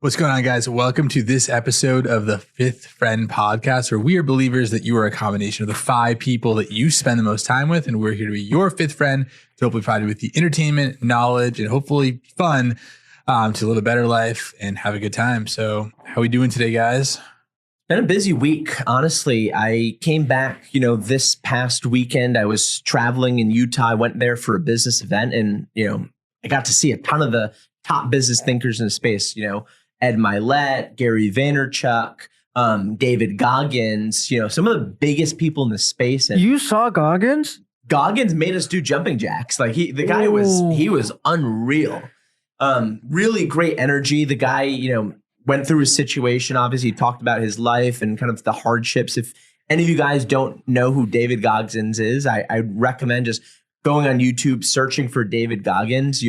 What's going on, guys? Welcome to this episode of the Fifth Friend Podcast, where we are believers that you are a combination of the 5 people that you spend the most time with, and we're here to be your fifth friend to hopefully provide you with the entertainment, knowledge, and hopefully fun to live a better life and have a good time. So how are we doing today, guys? Been a busy week, honestly. I came back, this past weekend. I was traveling in Utah. I went there for a business event, and I got to see a ton of the top business thinkers in the space. Ed Milet, Gary Vaynerchuk, David Goggins. Some of the biggest people in the space. And you saw Goggins? Goggins made us do jumping jacks. Like the guy was unreal. Really great energy. The guy, went through his situation. Obviously, he talked about his life and kind of the hardships. If any of you guys don't know who David Goggins is, I recommend just going on YouTube, searching for David Goggins.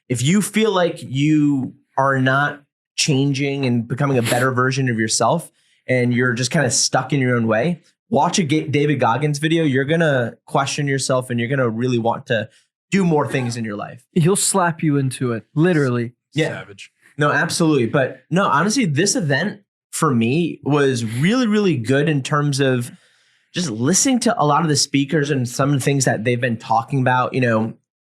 If you feel like you are not changing and becoming a better version of yourself and you're just kind of stuck in your own way, watch a David Goggins video. You're going to question yourself and you're going to really want to do more things in your life. He'll slap you into it, literally. Yeah. Savage. No, absolutely. But no, honestly, this event for me was really, really good in terms of just listening to a lot of the speakers and some of the things that they've been talking about.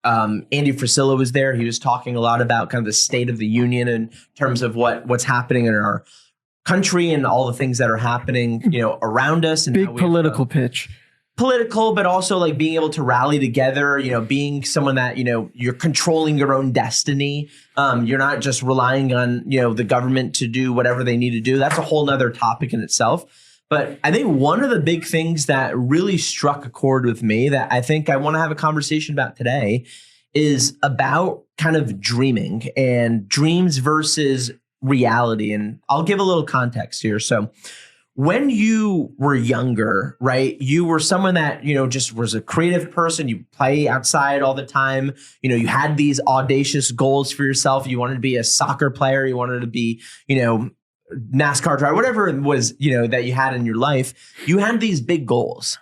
Andy Frisella was there. He was talking a lot about kind of the state of the union in terms of what's happening in our country and all the things that are happening, around us. And big political pitch. Political, but also like being able to rally together, being someone that, you're controlling your own destiny. You're not just relying on, the government to do whatever they need to do. That's a whole nother topic in itself. But I think one of the big things that really struck a chord with me that I think I want to have a conversation about today is about kind of dreaming and dreams versus reality. And I'll give a little context here. So when you were younger, right, you were someone that, just was a creative person. You play outside all the time. You had these audacious goals for yourself. You wanted to be a soccer player. You wanted to be, NASCAR driver, whatever it was, that you had in your life. You had these big goals.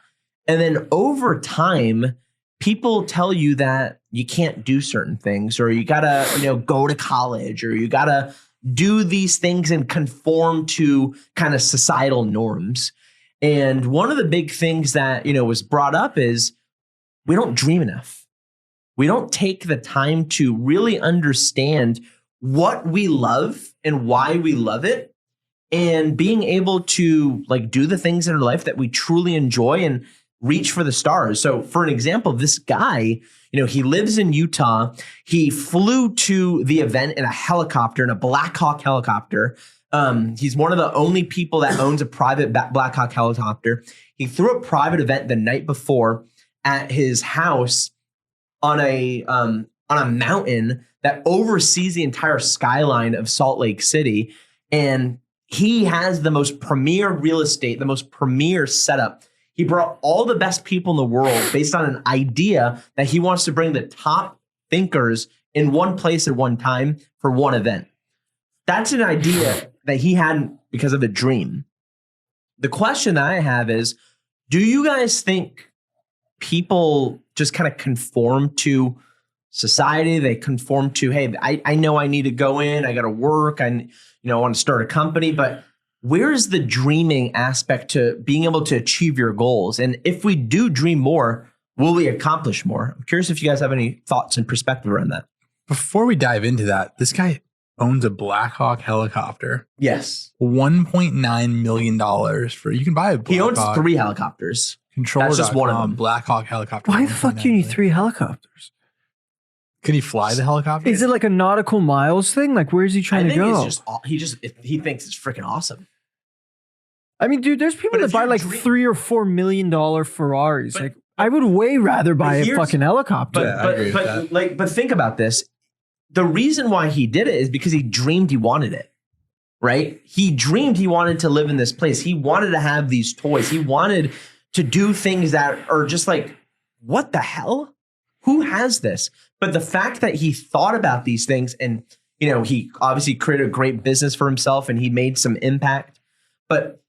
And then over time, people tell you that you can't do certain things, or you gotta, go to college, or you gotta do these things and conform to kind of societal norms. And one of the big things that, was brought up is we don't dream enough. We don't take the time to really understand what we love and why we love it, and being able to do the things in our life that we truly enjoy and reach for the stars. So for an example, this guy, he lives in Utah. He flew to the event in a helicopter, in a Black Hawk helicopter. He's one of the only people that owns a private Black Hawk helicopter. He threw a private event the night before at his house on a mountain that oversees the entire skyline of Salt Lake City. And he has the most premier real estate, the most premier setup. He brought all the best people in the world based on an idea that he wants to bring the top thinkers in one place at one time for one event. That's an idea that he had because of a dream. The question that I have is, do you guys think people just kind of conform to society? They conform to, hey, I know I need to go in, I got to work, I want to start a company, but where's the dreaming aspect to being able to achieve your goals? And if we do dream more, will we accomplish more? I'm curious if you guys have any thoughts and perspective around that. Before we dive into that, this guy owns a Black Hawk helicopter. Yes. $1.9 million for, you can buy a Black He owns Hawk. 3 helicopters. Controller. That's just one of them. Black Hawk helicopter. Why the fuck do you need 3 helicopters? Can he fly the helicopter? Is it like a nautical miles thing? Like, where's he trying to go? He thinks it's freaking awesome. I mean, dude, there's people that buy like $3 or $4 million Ferraris. Like, I would way rather buy a fucking helicopter. But think about this. The reason why he did it is because he dreamed he wanted it, right? He dreamed he wanted to live in this place. He wanted to have these toys. He wanted to do things that are just like, what the hell? Who has this? But the fact that he thought about these things and, he obviously created a great business for himself and he made some impact. But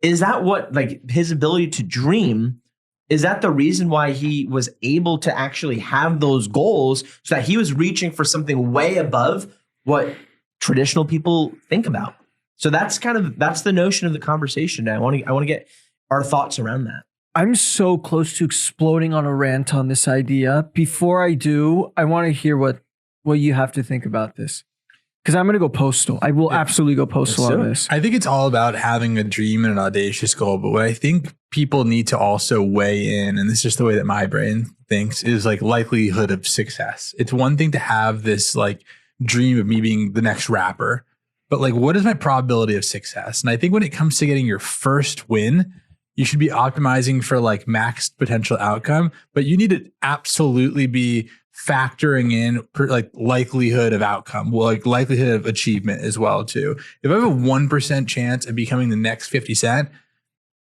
is that what, his ability to dream, is that the reason why he was able to actually have those goals, so that he was reaching for something way above what traditional people think about. So that's the notion of the conversation. I want to get our thoughts around that. I'm so close to exploding on a rant on this idea. Before I do, I want to hear what you have to think about this. Because I'm going to go postal. I will absolutely go postal on this. I think it's all about having a dream and an audacious goal. But what I think people need to also weigh in, and this is just the way that my brain thinks, is like likelihood of success. It's one thing to have this like dream of me being the next rapper, but like, what is my probability of success? And I think when it comes to getting your first win, you should be optimizing for like max potential outcome, but you need to absolutely be factoring in like likelihood of outcome, well, like likelihood of achievement as well too. If I have a 1% chance of becoming the next 50 Cent,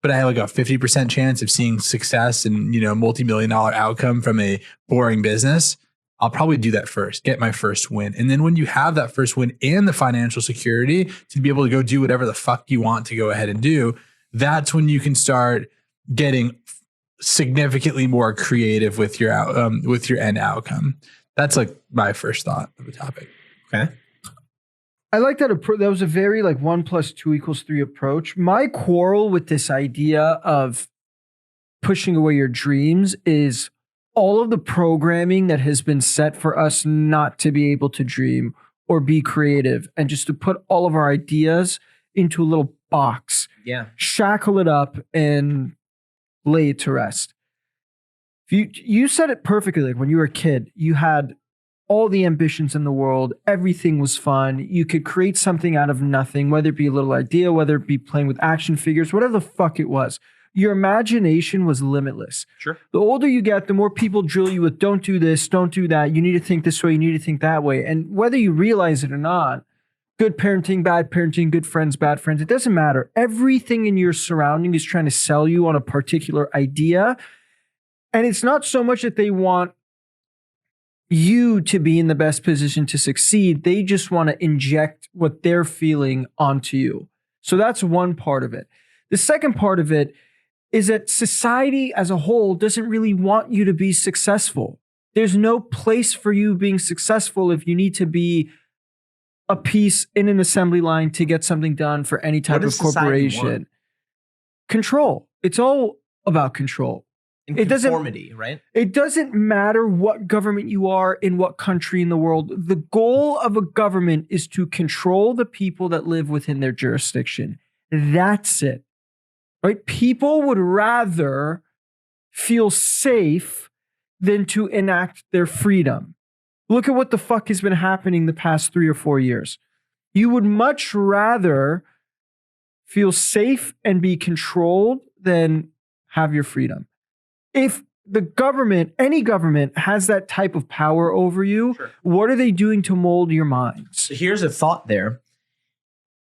but I have like a 50% chance of seeing success and, multi-million-dollar outcome from a boring business, I'll probably do that first, get my first win. And then when you have that first win and the financial security to be able to go do whatever the fuck you want to go ahead and do, that's when you can start getting significantly more creative with your end outcome. That's like my first thought of the topic. Okay. I like that approach. That was a very like 1 + 2 = 3 approach. My quarrel with this idea of pushing away your dreams is all of the programming that has been set for us not to be able to dream or be creative and just to put all of our ideas into a little box. Yeah. Shackle it up and lay it to rest. You said it perfectly. Like when you were a kid, you had all the ambitions in the world. Everything was fun. You could create something out of nothing, whether it be a little idea, whether it be playing with action figures, whatever the fuck it was. Your imagination was limitless. Sure. The older you get, the more people drill you with don't do this, don't do that. You need to think this way, you need to think that way. And whether you realize it or not, good parenting, bad parenting, good friends, bad friends, it doesn't matter. Everything in your surrounding is trying to sell you on a particular idea. And it's not so much that they want you to be in the best position to succeed. They just want to inject what they're feeling onto you. So that's one part of it. The second part of it is that society as a whole doesn't really want you to be successful. There's no place for you being successful if you need to be a piece in an assembly line to get something done for any type of corporation. Control. It's all about control. And conformity, right? It doesn't matter what government you are in what country in the world. The goal of a government is to control the people that live within their jurisdiction. That's it. Right? People would rather feel safe than to enact their freedom. Look at what the fuck has been happening the past 3 or 4 years. You would much rather feel safe and be controlled than have your freedom. If the government, any government, has that type of power over you, sure, what are they doing to mold your minds? So here's a thought there.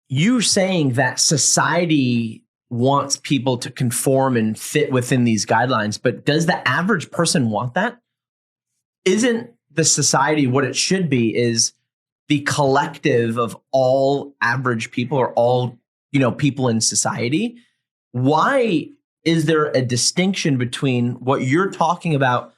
You're saying that society wants people to conform and fit within these guidelines, but does the average person want that? Isn't the society what it should be is the collective of all average people or all, people in society? Why is there a distinction between what you're talking about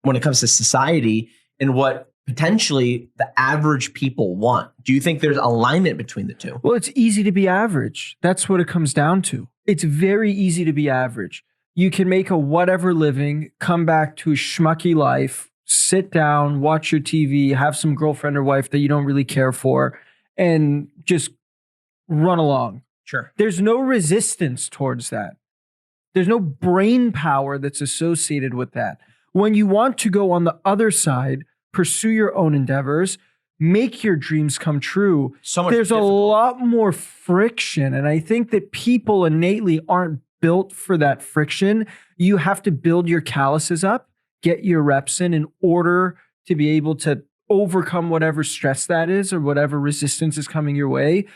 when it comes to society and what potentially the average people want? Do you think there's alignment between the two? Well, it's easy to be average. That's what it comes down to. It's very easy to be average. You can make a whatever living, come back to a schmucky life, sit down, watch your TV, have some girlfriend or wife that you don't really care for, and just run along. Sure. There's no resistance towards that. There's no brain power that's associated with that. When you want to go on the other side, pursue your own endeavors, make your dreams come true, there's a lot more friction. And I think that people innately aren't built for that friction. You have to build your calluses up, get your reps in order to be able to overcome whatever stress that is or whatever resistance is coming your way.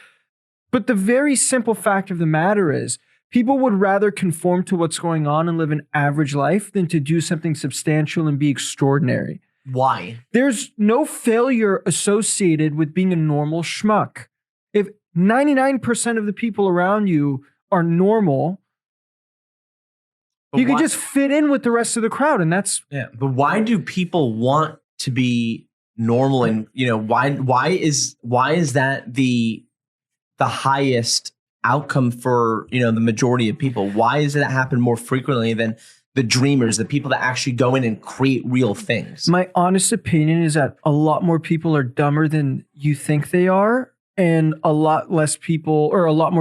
But the very simple fact of the matter is, people would rather conform to what's going on and live an average life than to do something substantial and be extraordinary. Why? There's no failure associated with being a normal schmuck. If 99% of the people around you are normal, you can just fit in with the rest of the crowd. And that's... Yeah, but why do people want to be normal? And why is that the highest outcome for the majority of people? Why does it happen more frequently than the dreamers, the people that actually go in and create real things? My honest opinion is that a lot more people are dumber than you think they are, and a lot more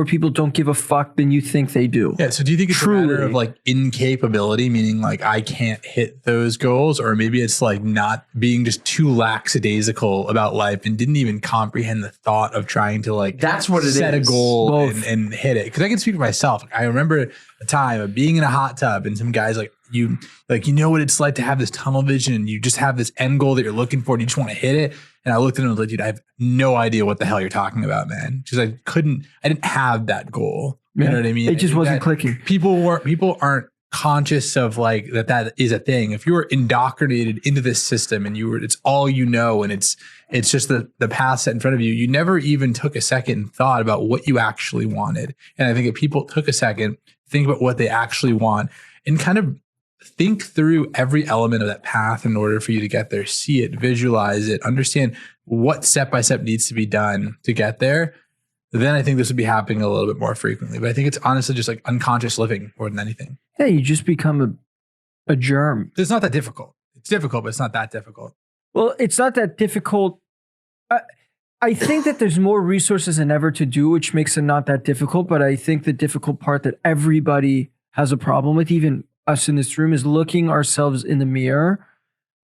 people don't give a fuck than you think they do. Yeah. So do you think it's a matter of like incapability, meaning like I can't hit those goals, or maybe it's like not being just too lackadaisical about life and didn't even comprehend the thought of trying to like that's what it set is. a goal and hit it? Because I can speak for myself. I remember a time of being in a hot tub and some guys like you know what it's like to have this tunnel vision and you just have this end goal that you're looking for and you just want to hit it. And I looked at him and was like, dude, I have no idea what the hell you're talking about, man. Because I didn't have that goal. You know what I mean? It just wasn't clicking. People aren't conscious of like that is a thing. If you were indoctrinated into this system and it's all you know, and it's just the path set in front of you, you never even took a second and thought about what you actually wanted. And I think if people took a second, think about what they actually want and kind of think through every element of that path in order for you to get there, see it, visualize it, understand what step-by-step needs to be done to get there, then I think this would be happening a little bit more frequently. But I think it's honestly just like unconscious living more than anything. Yeah, you just become a germ. It's not that difficult. It's difficult, but it's not that difficult. Well, it's not that difficult. I think that there's more resources than ever to do, which makes it not that difficult. But I think the difficult part that everybody has a problem with, even us in this room, is looking ourselves in the mirror,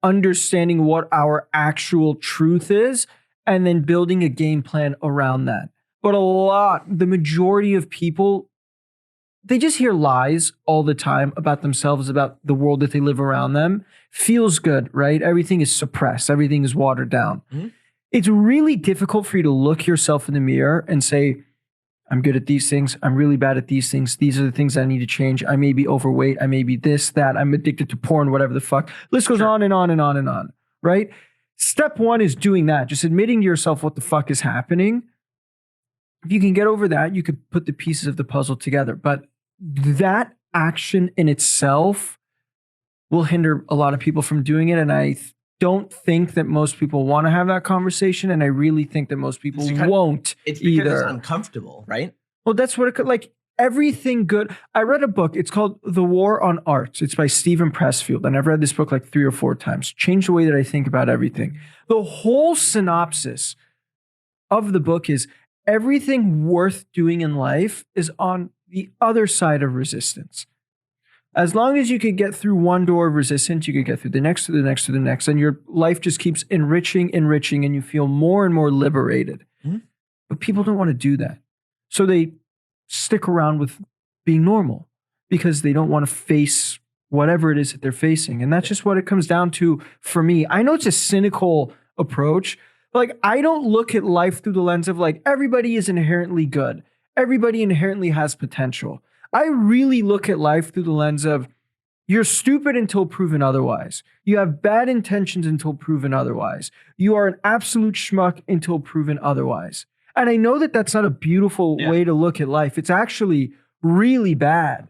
understanding what our actual truth is, and then building a game plan around that. But the majority of people, they just hear lies all the time about themselves, about the world that they live around them. Feels good, right? Everything is suppressed. Everything is watered down. Mm-hmm. It's really difficult for you to look yourself in the mirror and say, I'm good at these things. I'm really bad at these things. These are the things I need to change. I may be overweight. I may be this, that. I'm addicted to porn, whatever the fuck. List goes on and on and on and on, right? Step one is doing that. Just admitting to yourself what the fuck is happening. If you can get over that, you could put the pieces of the puzzle together. But that action in itself will hinder a lot of people from doing it. And I don't think that most people want to have that conversation. And I really think that most people won't it's either. Because it's uncomfortable, right? Well, that's what it could, like everything good. I read a book. It's called The War on Art. It's by Stephen Pressfield. And I've read this book like 3 or 4 times. Changed the way that I think about everything. The whole synopsis of the book is everything worth doing in life is on the other side of resistance. As long as you could get through one door of resistance, you could get through the next, to the next, to the next, and your life just keeps enriching, and you feel more and more liberated. Mm-hmm. But people don't want to do that. So they stick around with being normal because they don't want to face whatever it is that they're facing. And that's just what it comes down to for me. I know it's a cynical approach. Like, I don't look at life through the lens of like, everybody is inherently good. Everybody inherently has potential. I really look at life through the lens of you're stupid until proven otherwise. You have bad intentions until proven otherwise. You are an absolute schmuck until proven otherwise. And I know that that's not a beautiful way to look at life. It's actually really bad.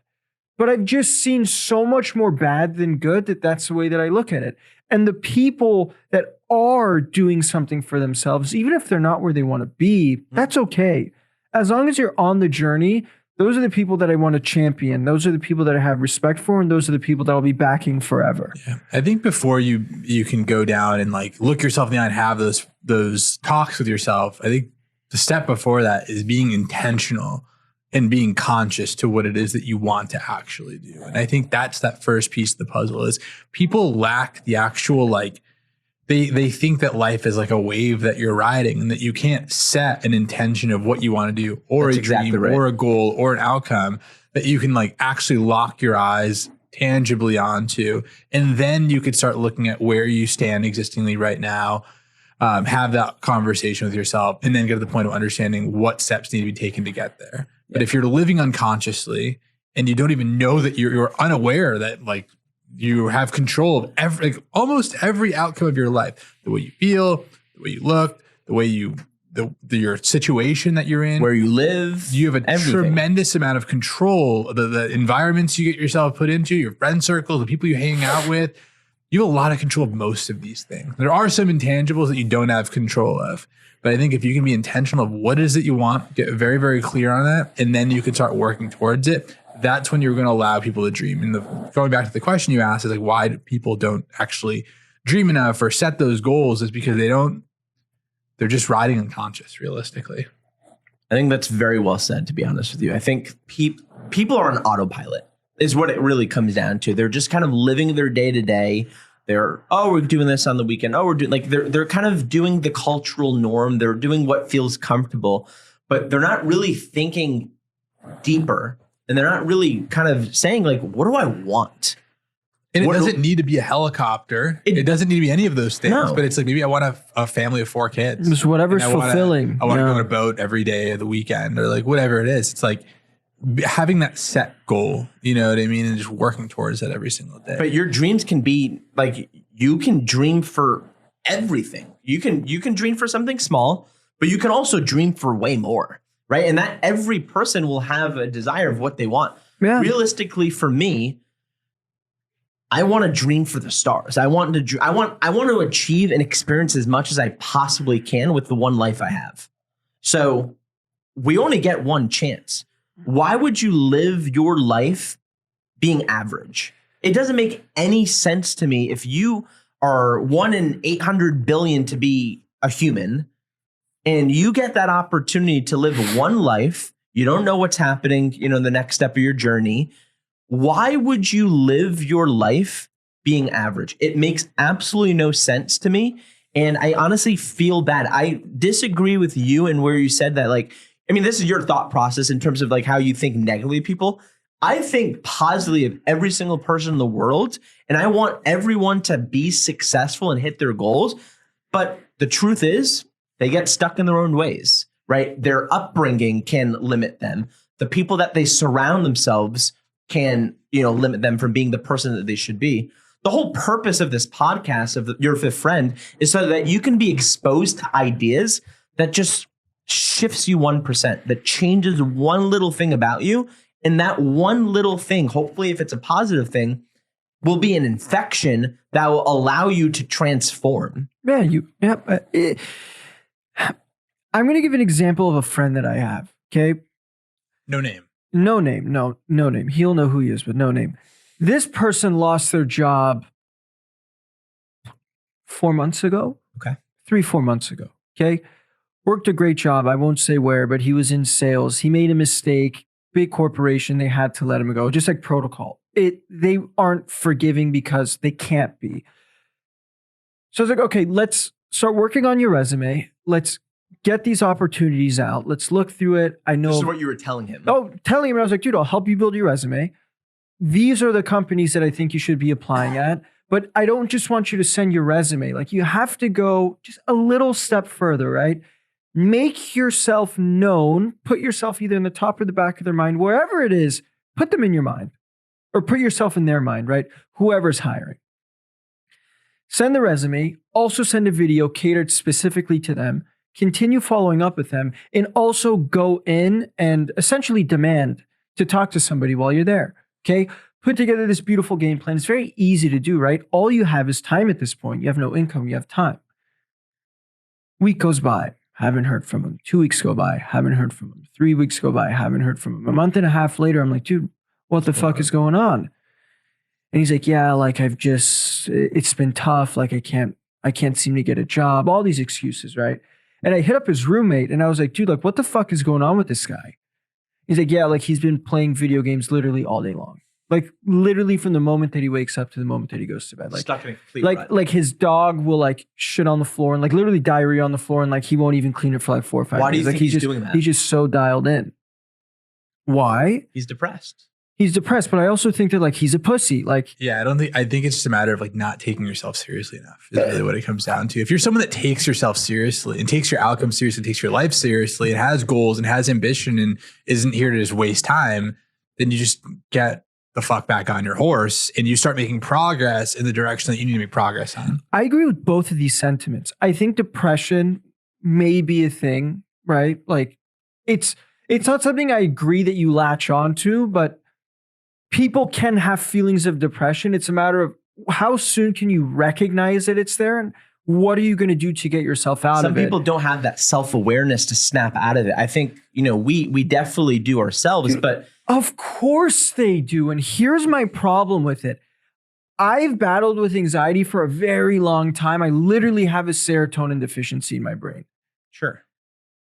But I've just seen so much more bad than good that that's the way that I look at it. And the people that are doing something for themselves, even if they're not where they want to be, that's okay. As long as you're on the journey, those are the people that I want to champion. Those are the people that I have respect for, and those are the people that I'll be backing forever. Yeah. I think before you can go down and like look yourself in the eye and have those talks with yourself, I think the step before that is being intentional and being conscious to what it is that you want to actually do. And I think that's that first piece of the puzzle is people lack the actual like they think that life is like a wave that you're riding and that you can't set an intention of what you want to do or that's a dream or a goal or an outcome that you can like actually lock your eyes tangibly onto. And then you could start looking at where you stand existingly right now, have that conversation with yourself, and then get to the point of understanding what steps need to be taken to get there. Yeah. But if you're living unconsciously and you don't even know that you're unaware that like you have control of almost every outcome of your life, the way you feel, the way you look, the way your situation that you're in, where you live, you have a tremendous amount of control. The environments you get yourself put into, your friend circle, the people you hang out with, you have a lot of control of most of these things. There are some intangibles that you don't have control of. But I think if you can be intentional of what is it you want, get very, very clear on that, and then you can start working towards it, that's when you're going to allow people to dream. And going back to the question you asked is like, why do people don't actually dream enough or set those goals is because they're just riding unconscious realistically. I think that's very well said, to be honest with you. I think people are on autopilot is what it really comes down to. They're just kind of living their day to day. We're doing this on the weekend. We're doing they're kind of doing the cultural norm. They're doing what feels comfortable, but they're not really thinking deeper, and they're not really kind of saying like, what do I want? And it doesn't need to be a helicopter. It doesn't need to be any of those things. No. But it's like maybe I want a family of 4 kids. Just whatever's fulfilling. I want to go on a boat every day of the weekend or like whatever it is. It's like having that set goal, you know what I mean? And just working towards that every single day. But your dreams can be like, you can dream for everything. You can dream for something small, but you can also dream for way more, right? And that every person will have a desire of what they want. Yeah. Realistically, for me, I want to dream for the stars. I want to achieve and experience as much as I possibly can with the one life I have. So we only get one chance. Why would you live your life being average? It doesn't make any sense to me if you are 1 in 800 billion to be a human and you get that opportunity to live one life. You don't know what's happening, in the next step of your journey. Why would you live your life being average? It makes absolutely no sense to me. And I honestly feel bad. I disagree with you and where you said that, this is your thought process in terms of like how you think negatively of people. I think positively of every single person in the world. And I want everyone to be successful and hit their goals. But the truth is they get stuck in their own ways, right? Their upbringing can limit them. The people that they surround themselves can, limit them from being the person that they should be. The whole purpose of this podcast of Your Fifth Friend is so that you can be exposed to ideas that just shifts you 1%, that changes one little thing about you. And that one little thing, hopefully if it's a positive thing, will be an infection that will allow you to transform. I'm going to give an example of a friend that I have. Okay. No name. No name. He'll know who he is, but no name. This person lost their job 4 months ago. Okay. 3-4 months ago. Okay. Worked a great job. I won't say where, but he was in sales. He made a mistake. Big corporation. They had to let him go. Just like protocol. They aren't forgiving because they can't be. So I was like, okay, let's start working on your resume. Let's get these opportunities out. Let's look through it. I know. This is what you were telling him. Oh, telling him. I was like, dude, I'll help you build your resume. These are the companies that I think you should be applying at. But I don't just want you to send your resume. Like you have to go just a little step further, right? Make yourself known. Put yourself either in the top or the back of their mind, wherever it is. Put them in your mind or put yourself in their mind, right? Whoever's hiring. Send the resume. Also send a video catered specifically to them. Continue following up with them and also go in and essentially demand to talk to somebody while you're there. Okay. Put together this beautiful game plan. It's very easy to do, right? All you have is time at this point. You have no income. You have time. Week goes by. Haven't heard from him. 2 weeks go by. Haven't heard from him. 3 weeks go by. Haven't heard from him. A month and a half later, I'm like, dude, what the fuck is going on? And he's like, yeah, like it's been tough. Like I can't seem to get a job. All these excuses, right? And I hit up his roommate and I was like, dude, like what the fuck is going on with this guy? He's like, yeah, like he's been playing video games literally all day long. Like literally from the moment that he wakes up to the moment that he goes to bed. Like stuck in a complete rut. Like his dog will like shit on the floor and like literally diarrhea on the floor and like he won't even clean it for like 4 or 5 days. Why do you think he's just doing that? He's just so dialed in. Why? He's depressed. He's depressed, but I also think that like he's a pussy. Like, yeah, I think it's just a matter of like not taking yourself seriously enough is really what it comes down to. If you're someone that takes yourself seriously and takes your outcome seriously, takes your life seriously and has goals and has ambition and isn't here to just waste time, then you just get the fuck back on your horse and you start making progress in the direction that you need to make progress on. I agree with both of these sentiments. I think depression may be a thing, right? Like it's not something I agree that you latch onto, but people can have feelings of depression. It's a matter of how soon can you recognize that it's there? And what are you going to do to get yourself out Some of it? people don't have that self-awareness to snap out of it. I think, we definitely do ourselves, but Of course they do. And here's my problem with it. I've battled with anxiety for a very long time. I literally have a serotonin deficiency in my brain. sure.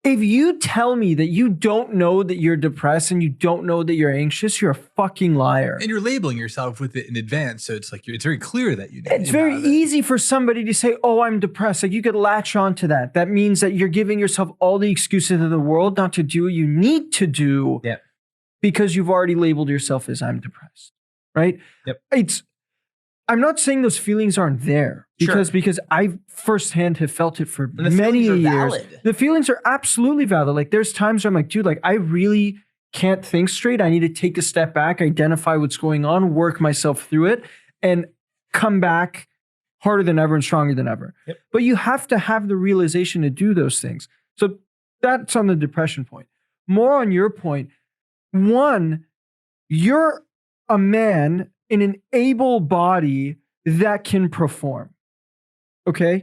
If you tell me that you don't know that you're depressed and you don't know that you're anxious, you're a fucking liar. And you're labeling yourself with it in advance. So it's like, it's very clear that you know. It's very easy for somebody to say, oh, I'm depressed. Like you could latch on to that. That means that you're giving yourself all the excuses in the world not to do what you need to do because you've already labeled yourself as I'm depressed, right? Yep. I'm not saying those feelings aren't there because I firsthand have felt it for many years. Valid. The feelings are absolutely valid. Like there's times where I'm like, dude, like I really can't think straight. I need to take a step back, identify what's going on, work myself through it, and come back harder than ever and stronger than ever. Yep. But you have to have the realization to do those things. So that's on the depression point. More on your point. One, you're a man in an able body that can perform. Okay?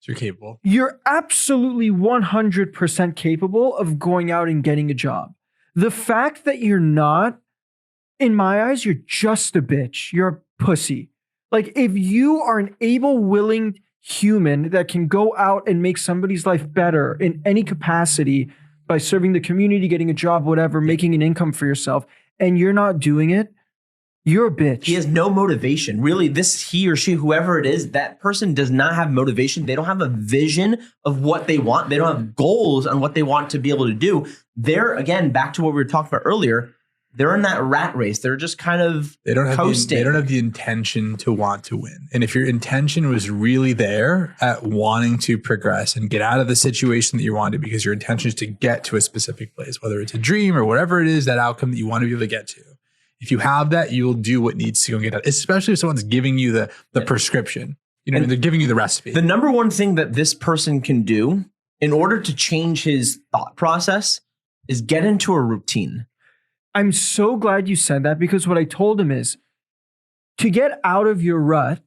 So you're capable. You're absolutely 100% capable of going out and getting a job. The fact that you're not, in my eyes, you're just a bitch. You're a pussy. Like if you are an able, willing human that can go out and make somebody's life better in any capacity by serving the community, getting a job, whatever, making an income for yourself, and you're not doing it, you're a bitch. He has no motivation. Really, he or she, whoever it is, that person does not have motivation. They don't have a vision of what they want. They don't have goals on what they want to be able to do. They're, again, back to what we were talking about earlier, they're in that rat race. They're just kind of coasting. They don't have the intention to want to win. And if your intention was really there at wanting to progress and get out of the situation that you wanted because your intention is to get to a specific place, whether it's a dream or whatever it is, that outcome that you want to be able to get to. If you have that, you'll do what needs to go get out, especially if someone's giving you the prescription. They're giving you the recipe. The number one thing that this person can do in order to change his thought process is get into a routine. I'm so glad you said that because what I told him is to get out of your rut,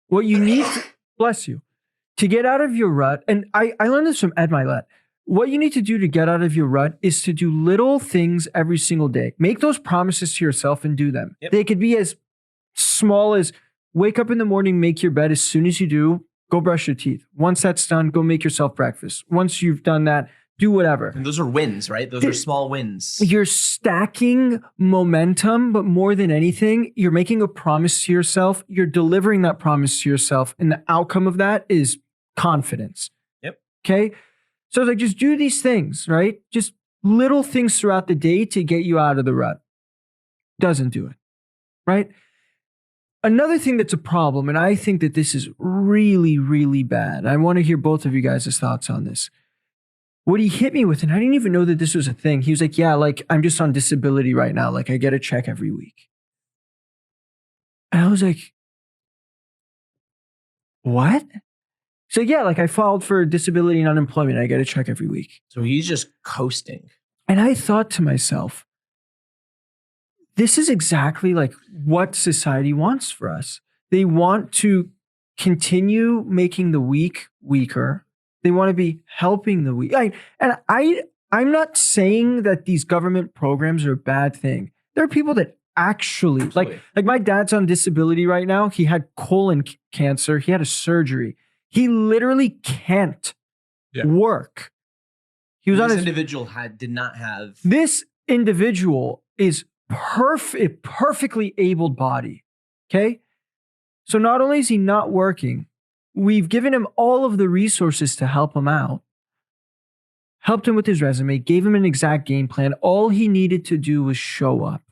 what you need to, bless you, to get out of your rut, and I learned this from Ed Milet. What you need to do to get out of your rut is to do little things every single day. Make those promises to yourself and do them. Yep. They could be as small as wake up in the morning, make your bed. As soon as you do, go brush your teeth. Once that's done, go make yourself breakfast. Once you've done that, do whatever. And those are wins, right? Those are small wins. You're stacking momentum, but more than anything, you're making a promise to yourself. You're delivering that promise to yourself. And the outcome of that is confidence. Yep. Okay. So it's like, just do these things, right? Just little things throughout the day to get you out of the rut. Doesn't do it, right? Another thing that's a problem, and I think that this is really, really bad. I want to hear both of you guys' thoughts on this. What he hit me with, and I didn't even know that this was a thing. He was like, yeah, like I'm just on disability right now. Like I get a check every week. And I was like, what? So yeah, like I filed for disability and unemployment. I get a check every week. So he's just coasting. And I thought to myself, this is exactly like what society wants for us. They want to continue making the weak weaker. They want to be helping the weak. I'm not saying that these government programs are a bad thing. There are people that actually, like my dad's on disability right now. He had colon cancer. He had a surgery. He literally can't work. He was This individual did not have. This individual is perfectly able body. Okay. So not only is he not working, we've given him all of the resources to help him out, helped him with his resume, gave him an exact game plan. All he needed to do was show up.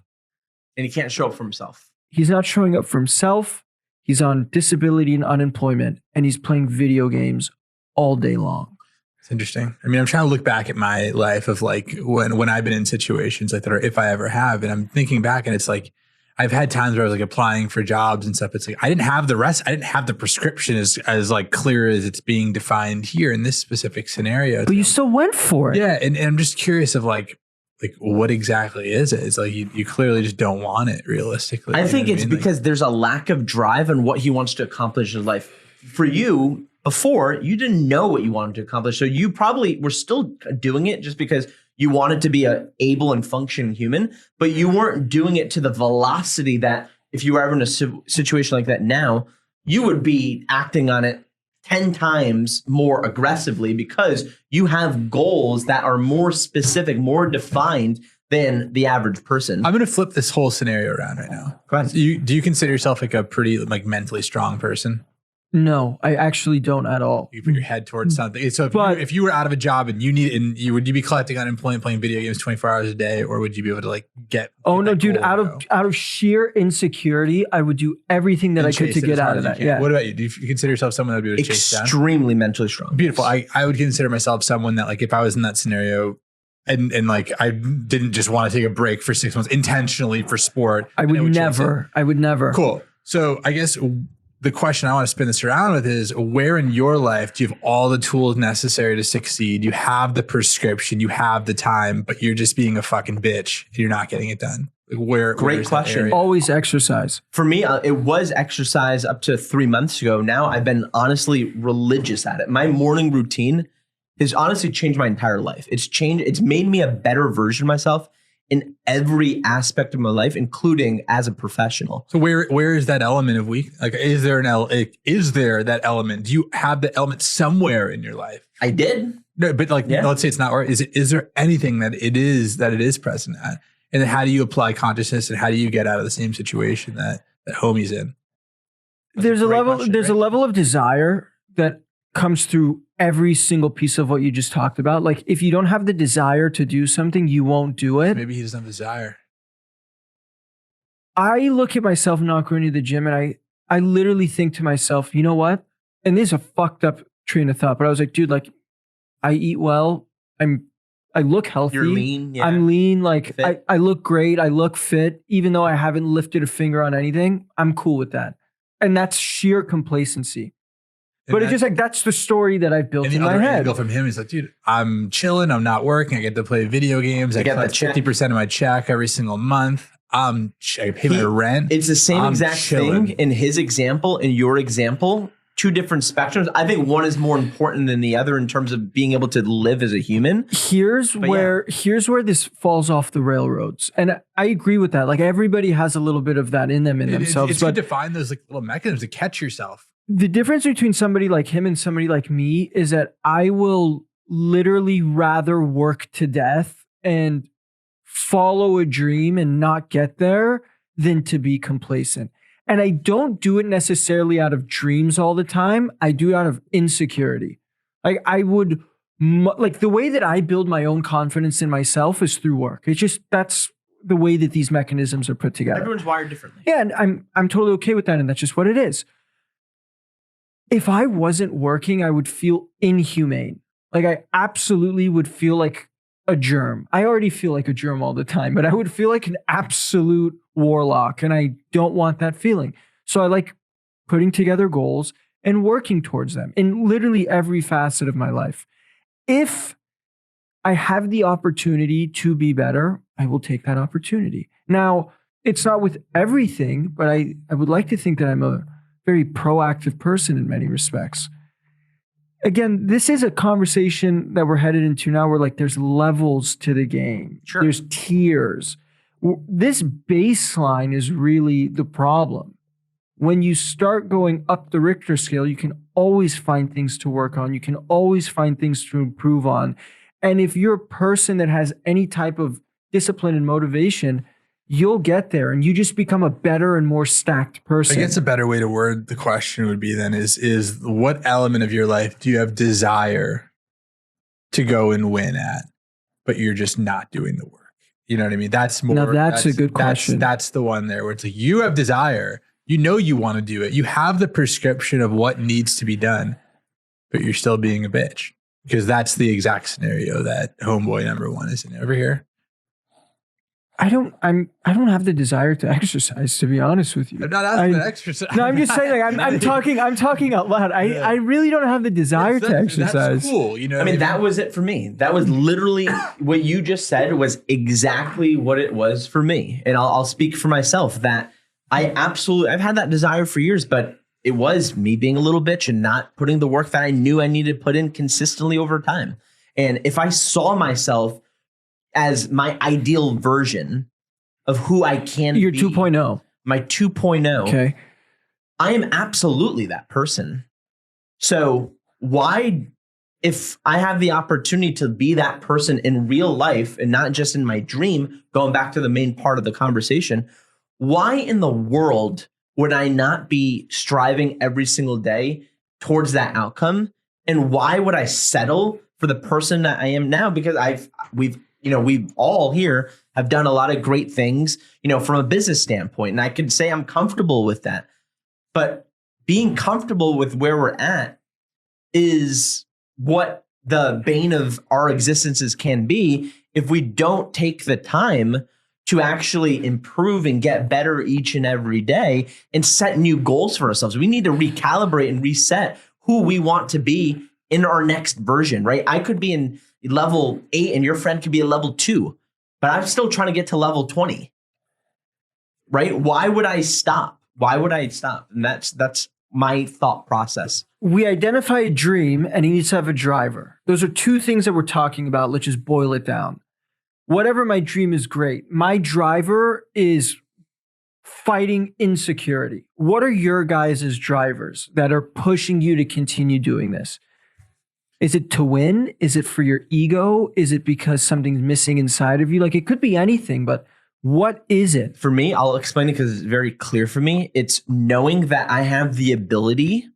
And he can't show up for himself. He's not showing up for himself. He's on disability and unemployment, and he's playing video games all day long. It's interesting. I mean, I'm trying to look back at my life of like when I've been in situations like that, or if I ever have, and I'm thinking back, and it's like I've had times where I was like applying for jobs and stuff. It's like I didn't have the prescription as like clear as it's being defined here in this specific scenario. But you still went for it. Yeah, and I'm just curious of like like what exactly is it? It's like you clearly just don't want it realistically. I think what it's mean? because there's a lack of drive on what he wants to accomplish in life. For you, before, you didn't know what you wanted to accomplish. So you probably were still doing it just because you wanted to be a able and functioning human, but you weren't doing it to the velocity that if you were ever in a situation like that now, you would be acting on it 10 times more aggressively because you have goals that are more specific, more defined than the average person. I'm going to flip this whole scenario around right now. Go ahead. Do you consider yourself like a pretty like mentally strong person? No, I actually don't at all. You put your head towards something. So if you were out of a job and would you be collecting unemployment playing video games 24 hours a day, or would you be able to like get? Oh no, dude! Out of sheer insecurity, I would do everything that I could to get out of that. Yeah. What about you? Do you consider yourself someone that would be able to chase down? Extremely mentally strong. Beautiful. I would consider myself someone that like if I was in that scenario and like I didn't just want to take a break for 6 months intentionally for sport. I would never. Cool. So I guess the question I want to spin this around with is where in your life do you have all the tools necessary to succeed? You have the prescription, you have the time, but you're just being a fucking bitch. You're not getting it done. Great question. Always exercise. For me, it was exercise up to 3 months ago. Now I've been honestly religious at it. My morning routine has honestly changed my entire life. It's made me a better version of myself in every aspect of my life, including as a professional. So where is that element of weak? Like, is there that element? Do you have the element somewhere in your life? I did. No, but like, let's say it's not, or is there anything that it is present at? And then how do you apply consciousness and how do you get out of the same situation that homie's in? There's a level of desire that comes through every single piece of what you just talked about. Like if you don't have the desire to do something, you won't do it. Maybe he doesn't have desire. I look at myself not going to the gym and I literally think to myself, you know what? And this is a fucked up train of thought, but I was like, dude, like I eat well. I look healthy. You're lean. Yeah. I'm lean. Like I look great. I look fit. Even though I haven't lifted a finger on anything, I'm cool with that. And that's sheer complacency. But it's just like, that's the story that I've built in my head. Angle from him, he's like, dude, I'm chilling. I'm not working. I get to play video games. I get like 50% of my check every single month. I pay my rent. It's the same exact thing in his example, in your example, two different spectrums. I think one is more important than the other in terms of being able to live as a human. Here's where this falls off the railroads. And I agree with that. Like everybody has a little bit of that in them themselves. It's good to find those like little mechanisms to catch yourself. The difference between somebody like him and somebody like me is that I will literally rather work to death and follow a dream and not get there than to be complacent. And I don't do it necessarily out of dreams all the time. I do it out of insecurity. Like I would, like the way that I build my own confidence in myself is through work. It's just, that's the way that these mechanisms are put together. Everyone's wired differently. Yeah, and I'm totally okay with that. And that's just what it is. If I wasn't working, I would feel inhumane. Like I absolutely would feel like a germ. I already feel like a germ all the time, but I would feel like an absolute warlock, and I don't want that feeling. So I like putting together goals and working towards them in literally every facet of my life. If I have the opportunity to be better, I will take that opportunity. Now, it's not with everything, but I would like to think that I'm a very proactive person in many respects. Again, this is a conversation that we're headed into now where like there's levels to the game. Sure. There's tiers. This baseline is really the problem. When you start going up the Richter scale, you can always find things to work on. You can always find things to improve on. And if you're a person that has any type of discipline and motivation, you'll get there and you just become a better and more stacked person. I guess a better way to word the question would be then is what element of your life do you have desire to go and win at, but you're just not doing the work? You know what I mean? That's more. Now that's a good question. That's the one there where it's like you have desire, you know you want to do it. You have the prescription of what needs to be done, but you're still being a bitch because that's the exact scenario that homeboy number one is in over here. I don't have the desire to exercise, to be honest with you. I'm not asking for exercise. No, I'm just saying, like, I'm talking out loud. I really don't have the desire to exercise. That's cool. I mean, that was it for me. That was literally what you just said was exactly what it was for me. And I'll speak for myself that I've had that desire for years, but it was me being a little bitch and not putting the work that I knew I needed to put in consistently over time. And if I saw myself as my ideal version of who I can be. Your 2.0. My 2.0. Okay. I am absolutely that person. So why, if I have the opportunity to be that person in real life and not just in my dream, going back to the main part of the conversation, why in the world would I not be striving every single day towards that outcome? And why would I settle for the person that I am now? Because we've all here have done a lot of great things, from a business standpoint. And I could say I'm comfortable with that. But being comfortable with where we're at is what the bane of our existences can be if we don't take the time to actually improve and get better each and every day and set new goals for ourselves. We need to recalibrate and reset who we want to be in our next version, right? I could be in level 8 and your friend could be a level 2, but I'm still trying to get to level 20, right? Why would I stop? And that's my thought process. We identify a dream and he needs to have a driver. Those are two things that we're talking about. Let's just boil it down. Whatever my dream is great. My driver is fighting insecurity. What are your guys' drivers that are pushing you to continue doing this? Is it to win? Is it for your ego? Is it because something's missing inside of you? Like, it could be anything, but what is it? For me, I'll explain it because it's very clear for me. It's knowing that I have the ability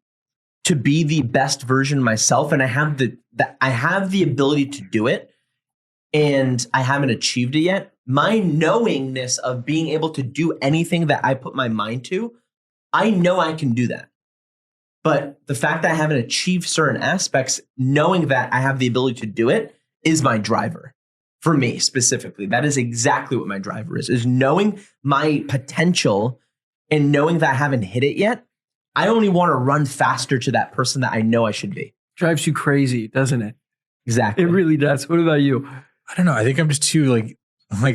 to be the best version of myself, and I have the ability to do it, and I haven't achieved it yet. My knowingness of being able to do anything that I put my mind to, I know I can do that. But the fact that I haven't achieved certain aspects, knowing that I have the ability to do it is my driver. For me specifically, that is exactly what my driver is knowing my potential and knowing that I haven't hit it yet. I only want to run faster to that person that I know I should be. Drives you crazy, doesn't it? Exactly. It really does. What about you? I don't know. I think I'm just too like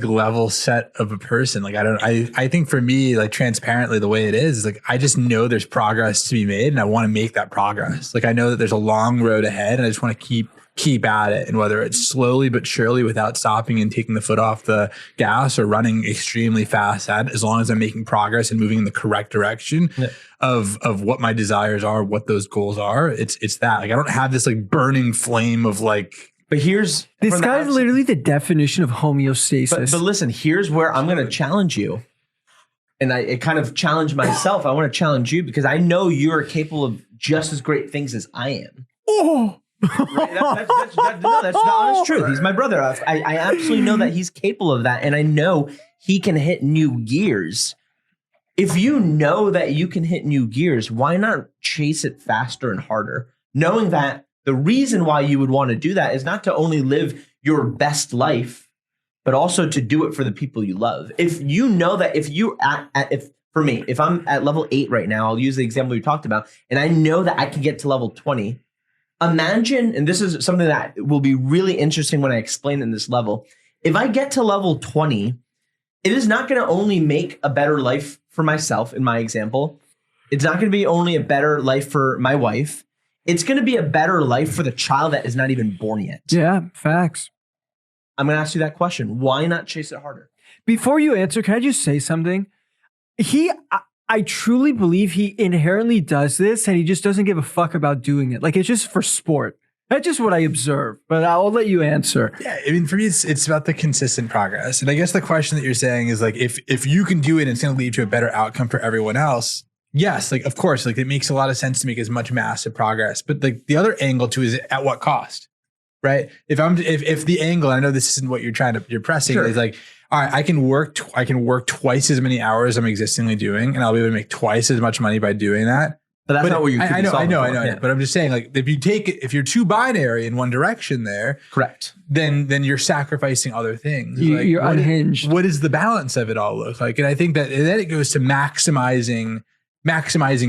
level set of a person. Like, I think for me, like, transparently, the way it is like, I just know there's progress to be made and I want to make that progress. Like, I know that there's a long road ahead and I just want to keep at it. And whether it's slowly but surely without stopping and taking the foot off the gas or running extremely fast at it, as long as I'm making progress and moving in the correct direction of what my desires are, what those goals are, it's that. Like, I don't have this like burning flame of like, but here's this guy's literally the definition of homeostasis. But listen, here's where I'm going to challenge you. And I kind of challenge myself. I want to challenge you because I know you're capable of just as great things as I am. Oh, right? That's the honest truth. He's my brother. I absolutely know that he's capable of that. And I know he can hit new gears. If you know that you can hit new gears, why not chase it faster and harder? Knowing that the reason why you would want to do that is not to only live your best life, but also to do it for the people you love. If you know that if I'm at level 8 right now, I'll use the example you talked about, and I know that I can get to level 20. Imagine, and this is something that will be really interesting when I explain in this level. If I get to level 20, it is not going to only make a better life for myself in my example. It's not going to be only a better life for my wife. It's going to be a better life for the child that is not even born yet. Yeah, facts. I'm going to ask you that question. Why not chase it harder? Before you answer, can I just say something? I truly believe he inherently does this and he just doesn't give a fuck about doing it. Like, it's just for sport. That's just what I observe, but I'll let you answer. Yeah, I mean, for me, it's about the consistent progress. And I guess the question that you're saying is like, if you can do it and it's going to lead to a better outcome for everyone else, yes, like, of course, like, it makes a lot of sense to make as much massive progress. But like, the other angle too is at what cost, right? If the angle, I know this isn't what you're pressing, sure, is like, all right, I can work twice as many hours I'm existingly doing, and I'll be able to make twice as much money by doing that. But that's not what you're I know. Yeah. But I'm just saying, like, if you're too binary in one direction there, Correct. then you're sacrificing other things. You're unhinged. What does the balance of it all look like? And I think that then it goes to maximizing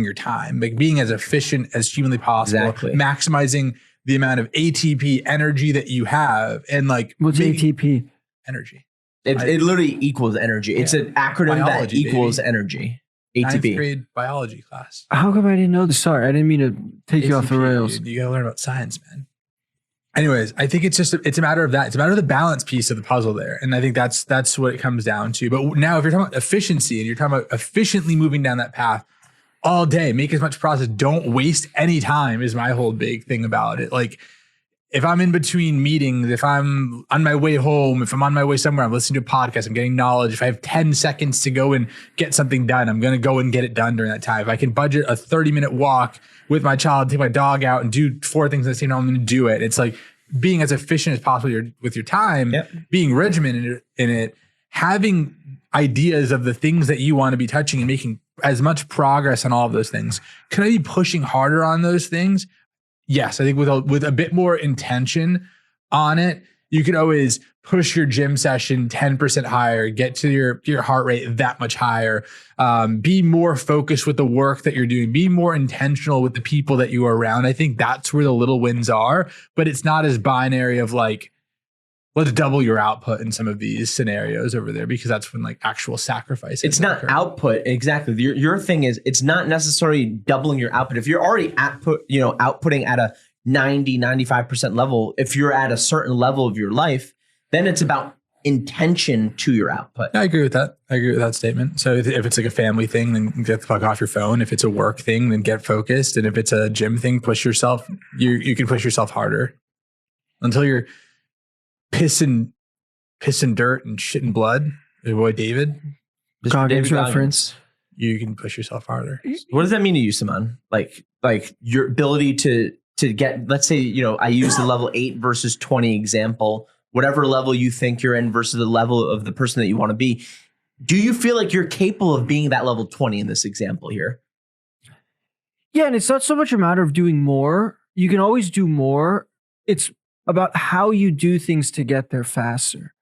your time, like being as efficient as humanly possible, Exactly. maximizing the amount of ATP energy that you have, and like What's ATP? energy. It literally equals energy. It's an acronym that equals energy. Ninth ATP. grade biology class. How come I didn't know this? Sorry, I didn't mean to take you off the ATP, rails. dude. You gotta learn about science, man. Anyways, I think it's a matter of that. It's a matter of the balance piece of the puzzle there. And I think that's what it comes down to. But now if you're talking about efficiency and you're talking about efficiently moving down that path all day, make as much process, don't waste any time is my whole big thing about it. Like, if I'm in between meetings, if I'm on my way home, if I'm on my way somewhere, I'm listening to a podcast, I'm getting knowledge. If I have 10 seconds to go and get something done, I'm going to go and get it done during that time. If I can budget a 30-minute walk with my child, take my dog out and do 4 things at the same time, I'm going to do it. It's like being as efficient as possible with your time, being regimented in it, having ideas of the things that you want to be touching and making as much progress on all of those things. Can I be pushing harder on those things? Yes, I think with a bit more intention on it, you can always push your gym session 10% higher, get to your heart rate that much higher, be more focused with the work that you're doing, be more intentional with the people that you are around. I think that's where the little wins are, but it's not as binary of like, let's double your output in some of these scenarios over there, because that's when like actual sacrifice. It's not output. Exactly. Your thing is, it's not necessarily doubling your output. If you're already outputting at a 90-95% level, if you're at a certain level of your life, then it's about intention to your output. I agree with that. I agree with that statement. So if it's like a family thing, then get the fuck off your phone. If it's a work thing, then get focused. And if it's a gym thing, push yourself. You can push yourself harder until you're pissing dirt and shit and blood. Your boy David. Goggins reference. You can push yourself harder. What does that mean to you, Saman? Like your ability to get, let's say, I use the level 8 versus 20 example, whatever level you think you're in versus the level of the person that you want to be. Do you feel like you're capable of being that level 20 in this example here? Yeah, and it's not so much a matter of doing more. You can always do more. It's about how you do things to get there faster.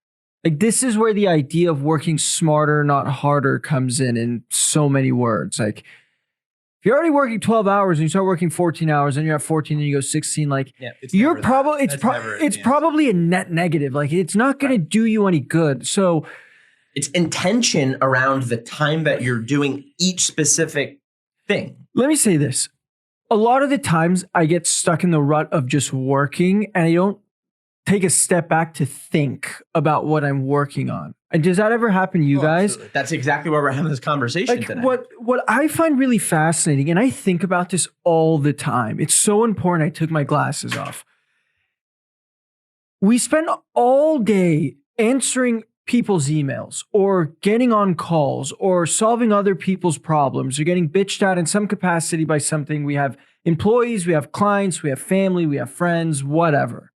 Like, this is where the idea of working smarter, not harder comes in so many words. Like, if you're already working 12 hours and you start working 14 hours and you're at 14 and you go 16, like, you're probably, it's probably a net negative. Like, it's not going to do you any good. So it's intention around the time that you're doing each specific thing. Let me say this. A lot of the times I get stuck in the rut of just working and I don't take a step back to think about what I'm working on. And does that ever happen to you guys? Absolutely. That's exactly why we're having this conversation today. What I find really fascinating, and I think about this all the time. It's so important. I took my glasses off. We spend all day answering people's emails or getting on calls or solving other people's problems or getting bitched at in some capacity by something. We have employees, we have clients, we have family, we have friends, whatever.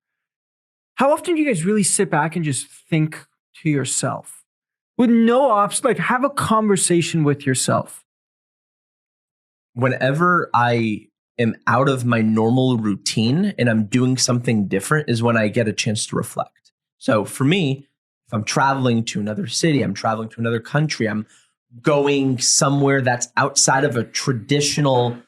How often do you guys really sit back and just think to yourself with no like have a conversation with yourself? Whenever I am out of my normal routine and I'm doing something different is when I get a chance to reflect. So for me, if I'm traveling to another city, I'm traveling to another country, I'm going somewhere that's outside of a traditional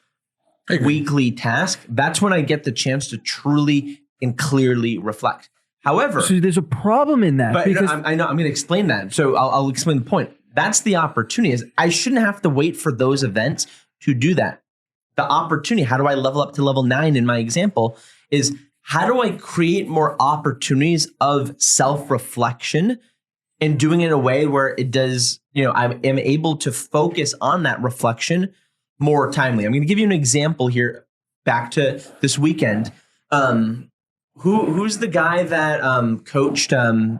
weekly task, that's when I get the chance to truly and clearly reflect. However, so there's a problem in that. But because I know I'm going to explain that. So I'll explain the point. That's the opportunity. Is I shouldn't have to wait for those events to do that. The opportunity, how do I level up to level 9 in my example, is how do I create more opportunities of self-reflection and doing it in a way where it does, I am able to focus on that reflection more timely. I'm going to give you an example here back to this weekend. Who's the guy that coached Tim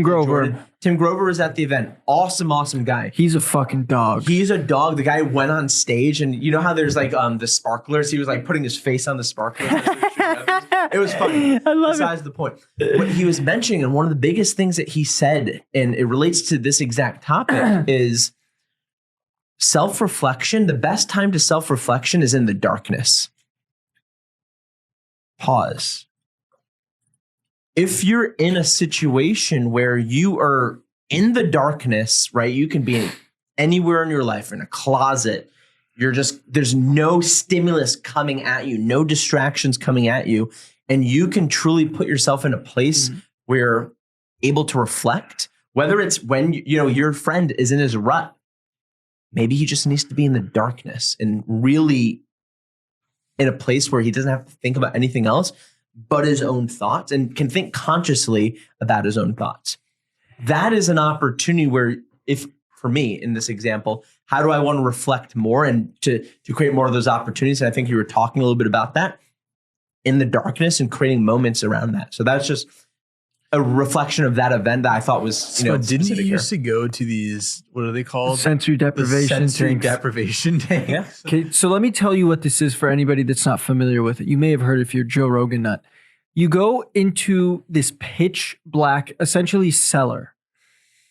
Grover? Jordan? Tim Grover was at the event. Awesome guy. He's a fucking dog. He's a dog. The guy went on stage, and you know how there's like the sparklers? He was like putting his face on the sparklers. It was funny. I love Besides the point. What he was mentioning, and one of the biggest things that he said, and it relates to this exact topic, is self-reflection, the best time to self-reflection is in the darkness. Pause. If you're in a situation where you are in the darkness, right? You can be anywhere in your life, in a closet. There's no stimulus coming at you, no distractions coming at you. And you can truly put yourself in a place where you're able to reflect, whether it's when, your friend is in his rut. Maybe he just needs to be in the darkness and really in a place where he doesn't have to think about anything else but his own thoughts and can think consciously about his own thoughts. That is an opportunity where, if for me in this example, how do I want to reflect more and to create more of those opportunities? And I think you were talking a little bit about that in the darkness and creating moments around that. So that's just a reflection of that event that I thought was, So didn't you used to go to these, what are they called? Sensory deprivation Sensory tanks. deprivation tanks. Yeah. Okay, so let me tell you what this is for anybody that's not familiar with it. You may have heard if you're Joe Rogan nut. You go into this pitch black, essentially cellar.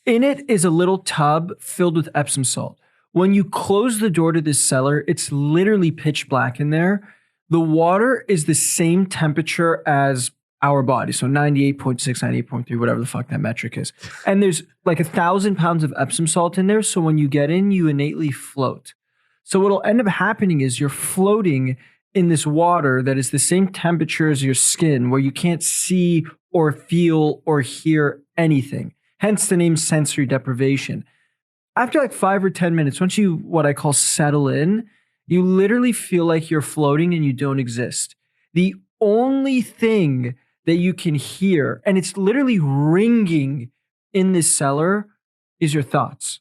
In it is a little tub filled with Epsom salt. When you close the door to this cellar, it's literally pitch black in there. The water is the same temperature as our body. So 98.6, 98.3, whatever the fuck that metric is. And there's like 1,000 pounds of Epsom salt in there. So when you get in, you innately float. So what'll end up happening is you're floating in this water that is the same temperature as your skin, where you can't see or feel or hear anything. Hence the name sensory deprivation. After like 5 or 10 minutes, once you, what I call settle in, you literally feel like you're floating and you don't exist. The only thing that you can hear, and it's literally ringing in this cellar, is your thoughts.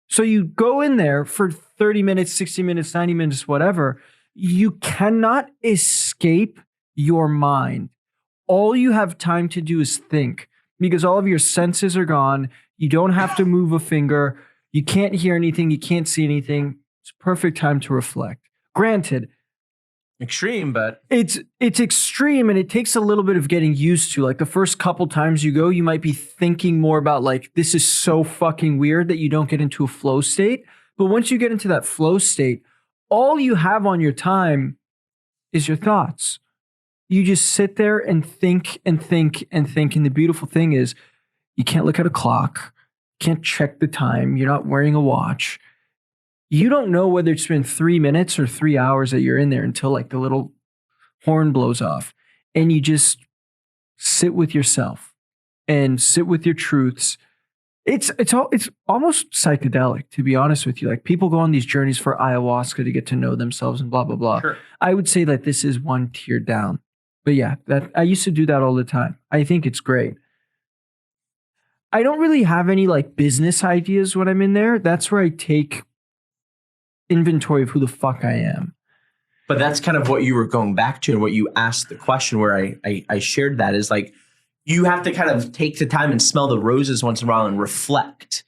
So you go in there for 30 minutes, 60 minutes, 90 minutes, whatever. You cannot escape your mind. All you have time to do is think, because all of your senses are gone. You don't have to move a finger. You can't hear anything. You can't see anything. It's a perfect time to reflect. Granted, Extreme, but it's extreme, and it takes a little bit of getting used to. Like the first couple times you go, you might be thinking more about like, this is so fucking weird that you don't get into a flow state. But once you get into that flow state, all you have on your time is your thoughts. You just sit there and think and think and think. And the beautiful thing is you can't look at a clock, can't check the time. You're not wearing a watch. You don't know whether it's been 3 minutes or 3 hours that you're in there until like the little horn blows off. And you just sit with yourself and sit with your truths. It's almost psychedelic, to be honest with you. Like people go on these journeys for ayahuasca to get to know themselves and blah, blah, blah. Sure. I would say that this is one tier down. But yeah, that I used to do that all the time. I think it's great. I don't really have any like business ideas when I'm in there. That's where I take inventory of who the fuck I am. But that's kind of what you were going back to and what you asked the question where I shared that is like, you have to kind of take the time and smell the roses once in a while and reflect.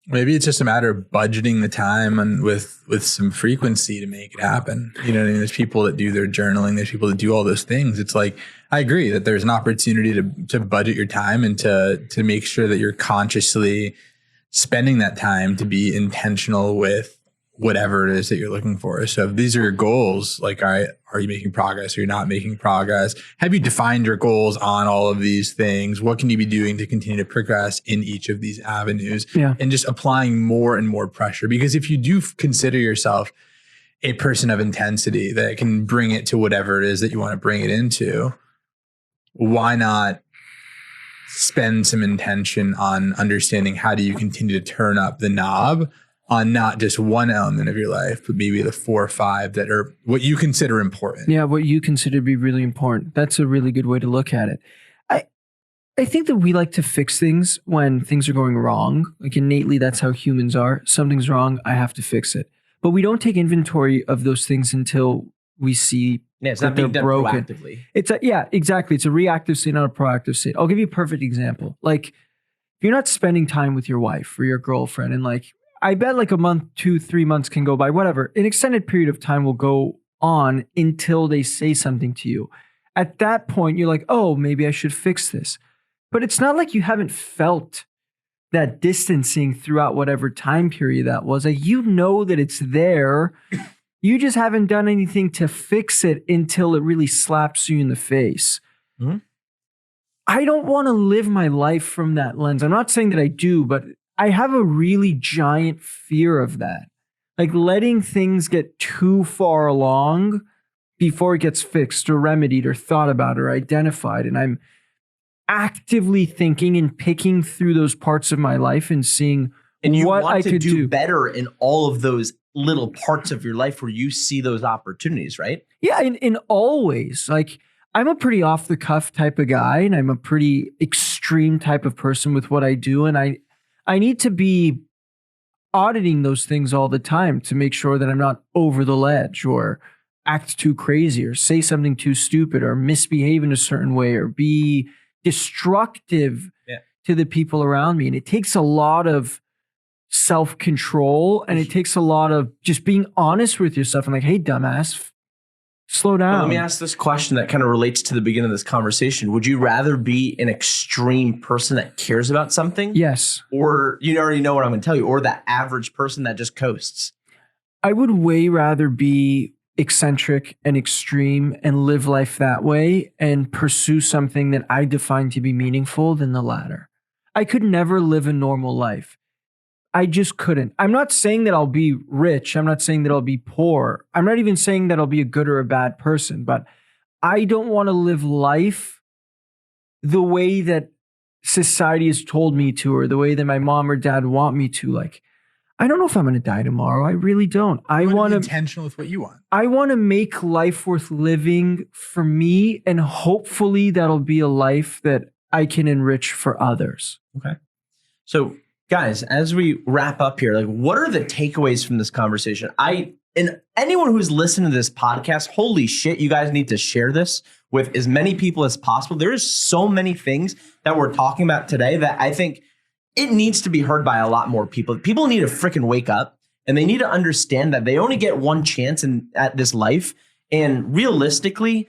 Maybe it's just a matter of budgeting the time and with some frequency to make it happen. You know what I mean? There's people that do their journaling. There's people that do all those things. It's like, I agree that there's an opportunity to budget your time and to make sure that you're consciously spending that time to be intentional with whatever it is that you're looking for. So if these are your goals, like, all right, are you making progress? Are you not making progress? Have you defined your goals on all of these things? What can you be doing to continue to progress in each of these avenues? Yeah. And just applying more and more pressure. Because if you do consider yourself a person of intensity that can bring it to whatever it is that you want to bring it into, why not spend some intention on understanding how do you continue to turn up the knob on not just one element of your life, but maybe the 4 or 5 that are what you consider important. Yeah, what you consider to be really important. That's a really good way to look at it. I think that we like to fix things when things are going wrong. Like innately, that's how humans are. Something's wrong, I have to fix it. But we don't take inventory of those things until we see It's that not being they're done broken. proactively. Yeah, exactly. It's a reactive state, not a proactive state. I'll give you a perfect example. Like if you're not spending time with your wife or your girlfriend, and like, I bet like a month, 2, 3 months can go by, whatever. An extended period of time will go on until they say something to you. At that point, you're like, oh, maybe I should fix this. But it's not like you haven't felt that distancing throughout whatever time period that was. Like, you know that it's there. You just haven't done anything to fix it until it really slaps you in the face. Mm-hmm. I don't want to live my life from that lens. I'm not saying that I do, but I have a really giant fear of that. Like letting things get too far along before it gets fixed or remedied or thought about or identified. And I'm actively thinking and picking through those parts of my life and seeing what I could do better in all of those little parts of your life where you see those opportunities, right? Yeah, in all ways. Like, I'm a pretty off the cuff type of guy, and I'm a pretty extreme type of person with what I do. And I need to be auditing those things all the time to make sure that I'm not over the ledge or act too crazy or say something too stupid or misbehave in a certain way or be destructive to the people around me. And it takes a lot of self-control, and it takes a lot of just being honest with yourself and like, hey, dumbass, slow down. Well, let me ask this question that kind of relates to the beginning of this conversation. Would you rather be an extreme person that cares about something? Yes. Or you already know what I'm going to tell you, or that average person that just coasts? I would way rather be eccentric and extreme and live life that way and pursue something that I define to be meaningful than the latter. I could never live a normal life. I just couldn't. I'm not saying that I'll be rich. I'm not saying that I'll be poor. I'm not even saying that I'll be a good or a bad person, but I don't want to live life the way that society has told me to, or the way that my mom or dad want me to. Like, I don't know if I'm going to die tomorrow. I really don't. I want to be intentional with what you want. I want to make life worth living for me, and hopefully that'll be a life that I can enrich for others. Okay. So, guys, as we wrap up here, like, what are the takeaways from this conversation? And anyone who's listening to this podcast, holy shit, you guys need to share this with as many people as possible. There is so many things that we're talking about today that I think it needs to be heard by a lot more people. People need to freaking wake up, and they need to understand that they only get one chance at this life. And realistically,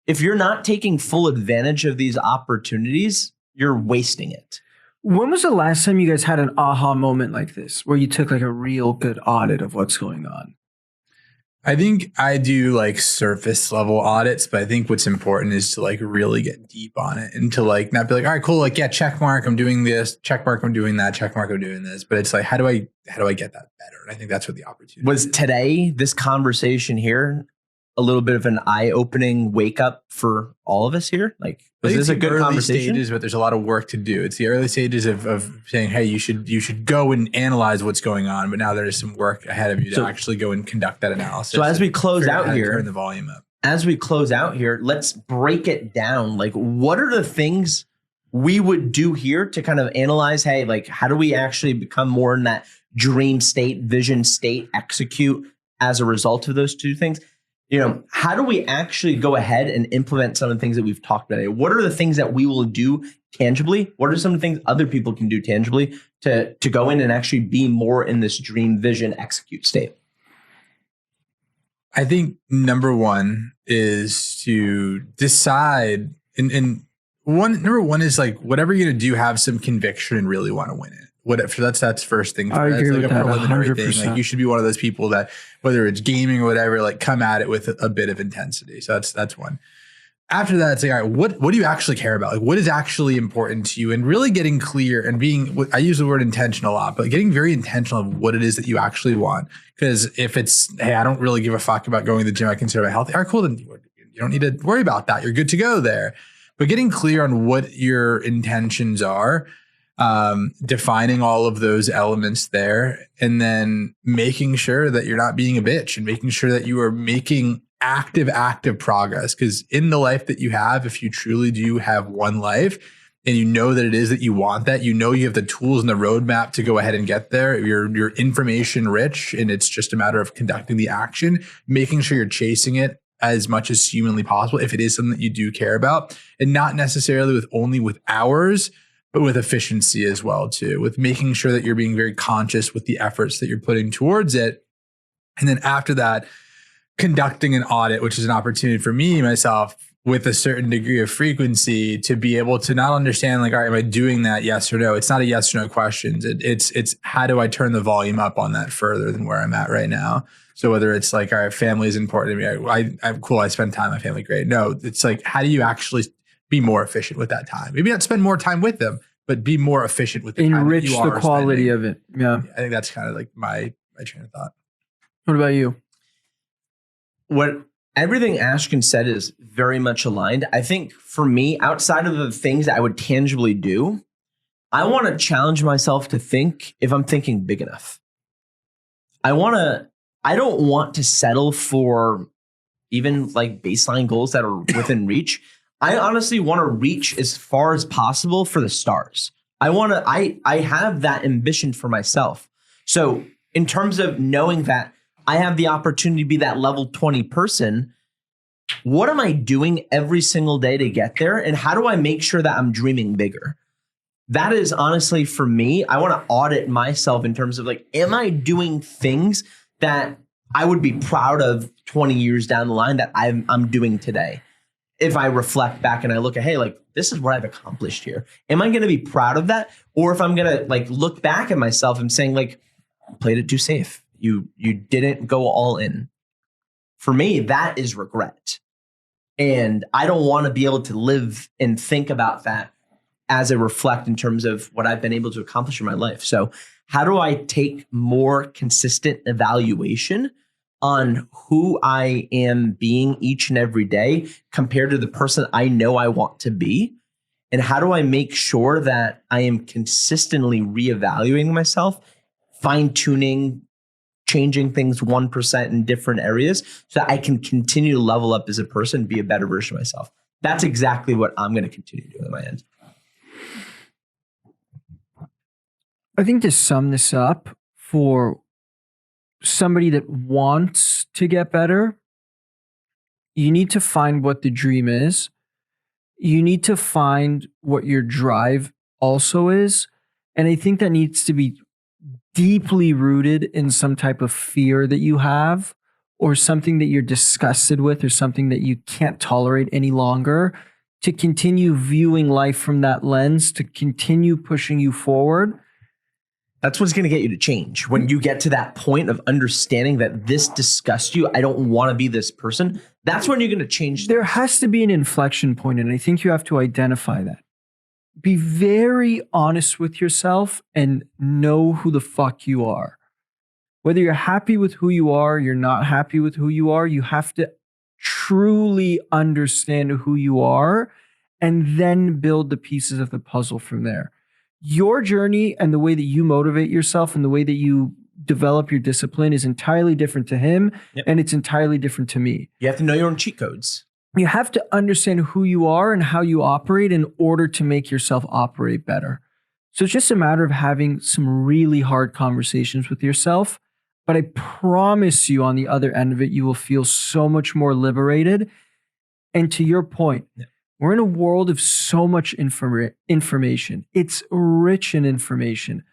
if you're not taking full advantage of these opportunities, you're wasting it. When was the last time you guys had an aha moment like this, where you took like a real good audit of what's going on? I think I do like surface level audits, but I think what's important is to like really get deep on it and to like not be like, all right, cool. Like, yeah, check mark, I'm doing this, check mark, I'm doing that, check mark, I'm doing this. But it's like, how do I get that better? And I think that's what the opportunity was. is. Today, this conversation here, a little bit of an eye-opening wake up for all of us here? Like, was this a good early conversation? Stages, but there's a lot of work to do. It's the early stages of saying, hey, you should go and analyze what's going on. But now there's some work ahead of you to actually go and conduct that analysis. So as we close out here, turn the volume up. As we close out here, let's break it down. Like, what are the things we would do here to kind of analyze, hey, like, how do we actually become more in that dream state, vision state, execute as a result of those two things? You know, how do we actually go ahead and implement some of the things that we've talked about today? What are the things that we will do tangibly? What are some of the things other people can do tangibly to go in and actually be more in this dream, vision, execute state? I think number one is to decide, number one is like, whatever you're going to do, have some conviction and really want to win it. Whatever, that's first thing. I agree with that 100%. Like, you should be one of those people that, whether it's gaming or whatever, like come at it with a bit of intensity. So that's one. After that, it's like, all right, what do you actually care about? Like, what is actually important to you? And really getting clear and being, I use the word intentional a lot, but getting very intentional of what it is that you actually want. Because if it's, hey, I don't really give a fuck about going to the gym, I consider it healthy. All right, cool. Then you don't need to worry about that. You're good to go there. But getting clear on what your intentions are, defining all of those elements there, and then making sure that you're not being a bitch and making sure that you are making active progress. Because in the life that you have, if you truly do have one life and you know that it is that you want that, you know, you have the tools and the roadmap to go ahead and get there. You're information rich, and it's just a matter of conducting the action, making sure you're chasing it as much as humanly possible if it is something that you do care about, and not necessarily with hours, but with efficiency as well too, with making sure that you're being very conscious with the efforts that you're putting towards it. And then after that, conducting an audit, which is an opportunity for me, myself, with a certain degree of frequency to be able to not understand like, all right, am I doing that? Yes or no? It's not a yes or no question. It's how do I turn the volume up on that further than where I'm at right now? So whether it's like, all right, family is important to me. I'm cool. I spend time with my family. Great. No, it's like, how do you actually be more efficient with that time? Maybe not spend more time with them, but be more efficient with the time that you are enrich the quality spending. of it. Yeah. I think that's kind of like my train of thought. What about you? What everything Ashkan said is very much aligned. I think for me, outside of the things that I would tangibly do, I want to challenge myself to think if I'm thinking big enough. I don't want to settle for even like baseline goals that are within reach. I honestly want to reach as far as possible for the stars. I have that ambition for myself. So in terms of knowing that I have the opportunity to be that level 20 person, what am I doing every single day to get there? And how do I make sure that I'm dreaming bigger? That is honestly for me, I want to audit myself in terms of like, am I doing things that I would be proud of 20 years down the line that I'm doing today? If I reflect back and I look at, hey, like this is what I've accomplished here. Am I going to be proud of that? Or if I'm going to like look back at myself and saying like, played it too safe. You didn't go all in. For me, that is regret. And I don't want to be able to live and think about that as a reflect in terms of what I've been able to accomplish in my life. So how do I take more consistent evaluation on who I am being each and every day compared to the person I know I want to be? And how do I make sure that I am consistently reevaluating myself, fine-tuning, changing things 1% in different areas so that I can continue to level up as a person, be a better version of myself? That's exactly what I'm going to continue to do on my end. I think to sum this up for somebody that wants to get better, you need to find what the dream is. You need to find what your drive also is. And I think that needs to be deeply rooted in some type of fear that you have or something that you're disgusted with or something that you can't tolerate any longer, to continue viewing life from that lens, to continue pushing you forward. That's what's going to get you to change. When you get to that point of understanding that this disgusts you, I don't want to be this person, that's when you're going to change. There has to be an inflection point, and I think you have to identify that. Be very honest with yourself and know who the fuck you are. Whether you're happy with who you are, you're not happy with who you are, you have to truly understand who you are and then build the pieces of the puzzle from there. Your journey and the way that you motivate yourself and the way that you develop your discipline is entirely different to him. Yep. And it's entirely different to me. You have to know your own cheat codes. You have to understand who you are and how you operate in order to make yourself operate better. So it's just a matter of having some really hard conversations with yourself. But I promise you on the other end of it, you will feel so much more liberated. And to your point, we're in a world of so much information. It's rich in information.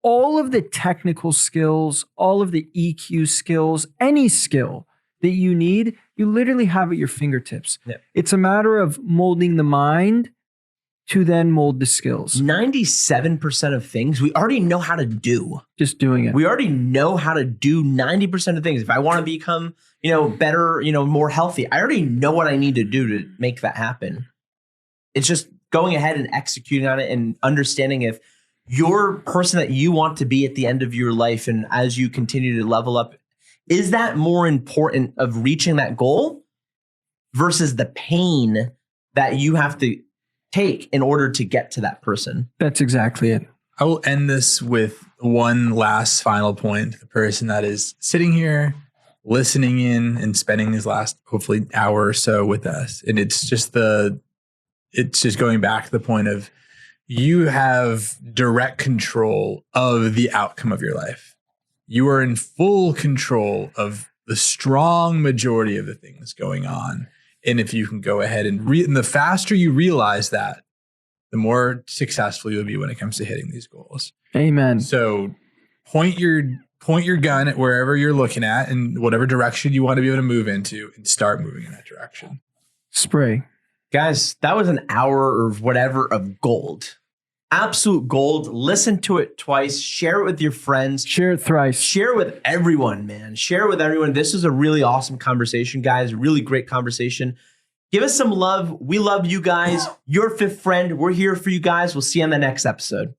All of the technical skills, all of the EQ skills, any skill that you need, you literally have at your fingertips. Yep. It's a matter of molding the mind to then mold the skills. 97% of things we already know how to do. Just doing it. We already know how to do 90% of things. If I want to become, better, more healthy, I already know what I need to do to make that happen. It's just going ahead and executing on it and understanding if your person that you want to be at the end of your life and as you continue to level up, is that more important of reaching that goal versus the pain that you have to take in order to get to that person? That's exactly it. I will end this with one last final point. The person that is sitting here, listening in and spending his last, hopefully, hour or so with us. And it's just going back to the point of you have direct control of the outcome of your life. You are in full control of the strong majority of the things going on. And if you can go ahead and the faster you realize that, the more successful you'll be when it comes to hitting these goals. Amen. So point your gun at wherever you're looking at and whatever direction you want to be able to move into and start moving in that direction. Spray. Guys, that was an hour or whatever of gold. Absolute gold. Listen to it twice. Share it with your friends. Share it thrice. Share it with everyone, man. Share it with everyone. This is a really awesome conversation, guys. Really great conversation. Give us some love. We love you guys. Your fifth friend. We're here for you guys. We'll see you on the next episode.